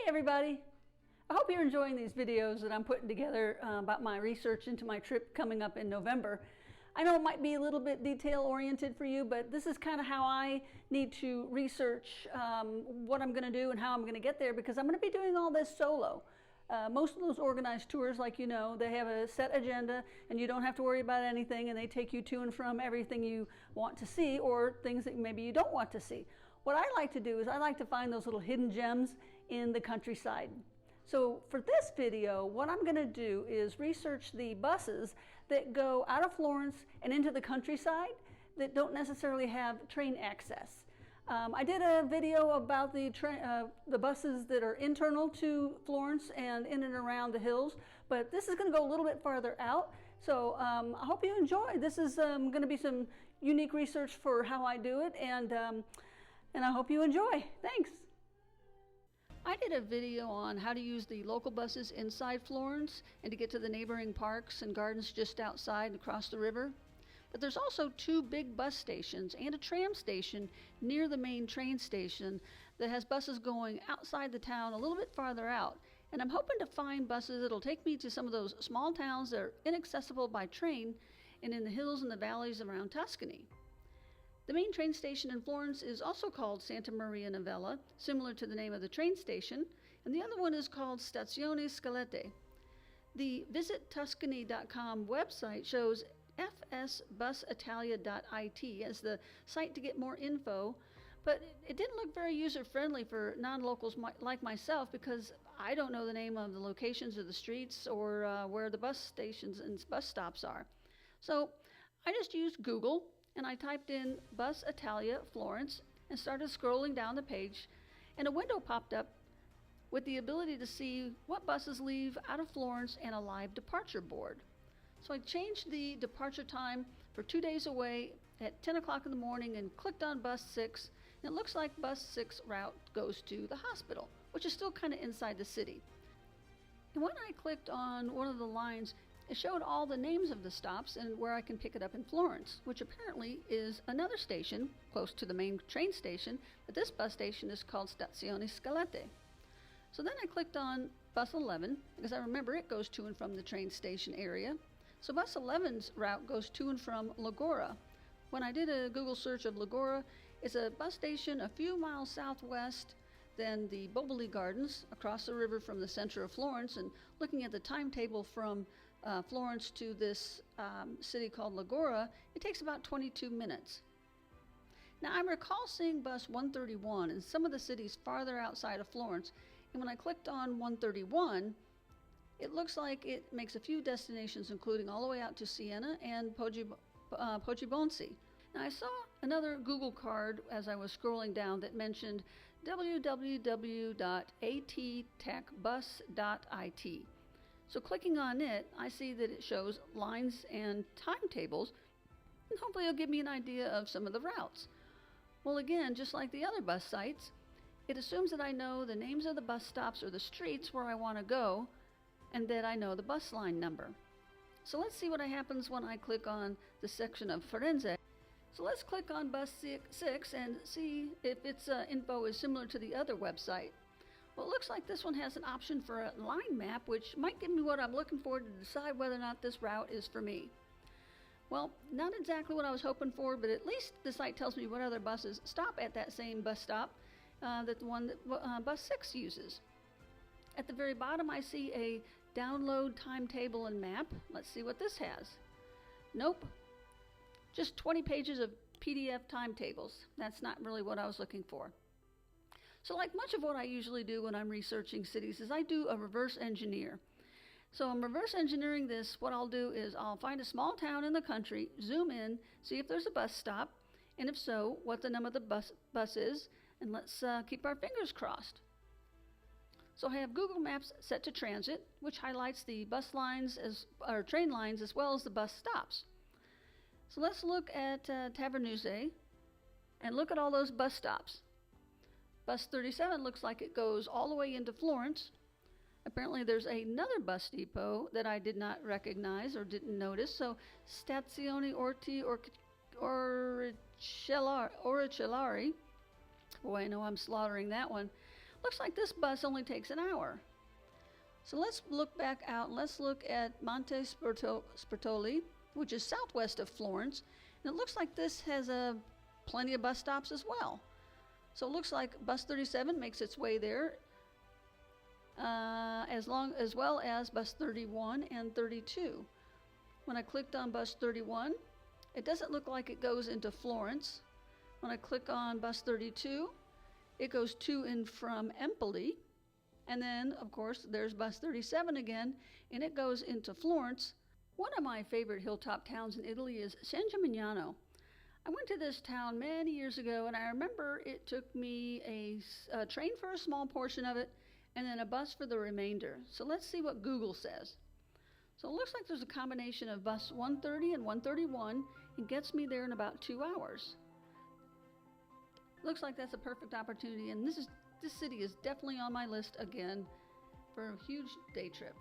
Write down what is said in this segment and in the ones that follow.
everybody! I hope you're enjoying these videos that I'm putting together about my research into my trip coming up in November. I know it might be a little bit detail oriented for you, but this is kind of how I need to research what I'm going to do and how I'm going to get there, because I'm going to be doing all this solo. Most of those organized tours, like they have a set agenda and you don't have to worry about anything, and they take you to and from everything you want to see or things that maybe you don't want to see. What I like to do is I like to find those little hidden gems in the countryside. So for this video, what I'm going to do is research the buses that go out of Florence and into the countryside that don't necessarily have train access. I did a video about the buses that are internal to Florence and in and around the hills, but this is going to go a little bit farther out. So I hope you enjoy. This is going to be some unique research for how I do it, and I hope you enjoy. Thanks. I did a video on how to use the local buses inside Florence and to get to the neighboring parks and gardens just outside and across the river. But there's also two big bus stations and a tram station near the main train station that has buses going outside the town a little bit farther out. And I'm hoping to find buses that'll take me to some of those small towns that are inaccessible by train and in the hills and the valleys around Tuscany. The main train station in Florence is also called Santa Maria Novella, similar to the name of the train station, and the other one is called Stazione Scalette. The visittuscany.com website shows fsbusitalia.it as the site to get more info, but it didn't look very user-friendly for non-locals like myself, because I don't know the name of the locations of the streets or where the bus stations and bus stops are. So I just used Google and I typed in Bus Italia Florence and started scrolling down the page, and a window popped up with the ability to see what buses leave out of Florence and a live departure board. So I changed the departure time for 2 days away at 10 o'clock in the morning and clicked on bus 6, and it looks like bus 6 route goes to the hospital, which is still kind of inside the city. And when I clicked on one of the lines, it showed all the names of the stops and where I can pick it up in Florence, which apparently is another station close to the main train station, but this bus station is called Stazione Scalette. So then I clicked on bus 11, because I remember it goes to and from the train station area. So bus 11's route goes to and from Lagora. When I did a Google search of Lagora, it's a bus station a few miles southwest than the Boboli Gardens, across the river from the center of Florence. And looking at the timetable from Florence to this city called Lagora, it takes about 22 minutes. Now I recall seeing bus 131 in some of the cities farther outside of Florence, and when I clicked on 131, it looks like it makes a few destinations, including all the way out to Siena and Poggibonsi. Now I saw another Google card as I was scrolling down that mentioned www.attechbus.it. So clicking on it, I see that it shows lines and timetables, and hopefully it'll give me an idea of some of the routes. Well, again, just like the other bus sites, it assumes that I know the names of the bus stops or the streets where I want to go, and that I know the bus line number. So let's see what happens when I click on the section of Firenze. So let's click on bus 6 and see if its info is similar to the other website. Well, it looks like this one has an option for a line map, which might give me what I'm looking for to decide whether or not this route is for me. Well, not exactly what I was hoping for, but at least the site tells me what other buses stop at that same bus stop that the one that bus 6 uses. At the very bottom, I see a download timetable and map. Let's see what this has. Nope. Just 20 pages of PDF timetables. That's not really what I was looking for. So like much of what I usually do when I'm researching cities is I do a reverse engineer. So I'm reverse engineering this. What I'll do is I'll find a small town in the country, zoom in, see if there's a bus stop, and if so, what the number of the bus is, and let's keep our fingers crossed. So I have Google Maps set to transit, which highlights the bus lines or train lines as well as the bus stops. So let's look at Tavernuzze and look at all those bus stops. Bus 37 looks like it goes all the way into Florence. Apparently there's another bus depot that I did not recognize or didn't notice. So Stazione Orti Oricellari. Boy, I know I'm slaughtering that one. Looks like this bus only takes an hour. So let's look back out and let's look at Monte Spertoli, which is southwest of Florence. And it looks like this has plenty of bus stops as well. So it looks like bus 37 makes its way there, as well as bus 31 and 32. When I clicked on bus 31, it doesn't look like it goes into Florence. When I click on bus 32, it goes to and from Empoli. And then, of course, there's bus 37 again, and it goes into Florence. One of my favorite hilltop towns in Italy is San Gimignano. I went to this town many years ago, and I remember it took me a train for a small portion of it, and then a bus for the remainder. So let's see what Google says. So it looks like there's a combination of bus 130 and 131, and gets me there in about 2 hours. Looks like that's a perfect opportunity, and this city is definitely on my list again for a huge day trip.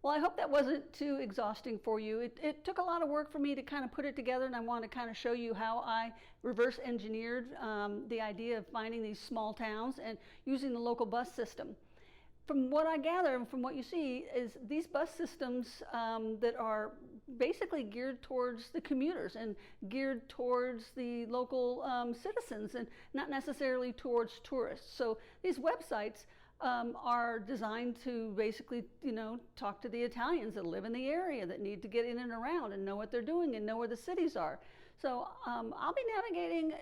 Well, I hope that wasn't too exhausting for you. It took a lot of work for me to kind of put it together, and I want to kind of show you how I reverse engineered the idea of finding these small towns and using the local bus system. From what I gather and from what you see is these bus systems that are basically geared towards the commuters and geared towards the local citizens and not necessarily towards tourists. So these websites are designed to basically, talk to the Italians that live in the area that need to get in and around and know what they're doing and know where the cities are. So I'll be navigating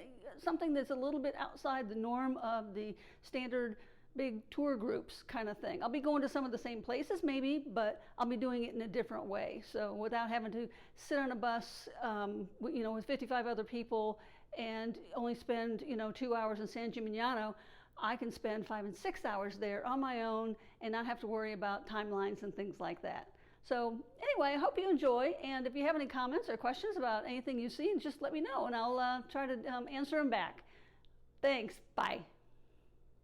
something that's a little bit outside the norm of the standard big tour groups kind of thing. I'll be going to some of the same places maybe, but I'll be doing it in a different way. So without having to sit on a bus, with 55 other people and only spend, 2 hours in San Gimignano, I can spend 5 and 6 hours there on my own and not have to worry about timelines and things like that. So anyway, I hope you enjoy, and if you have any comments or questions about anything you see, just let me know and I'll try to answer them back. Thanks, bye.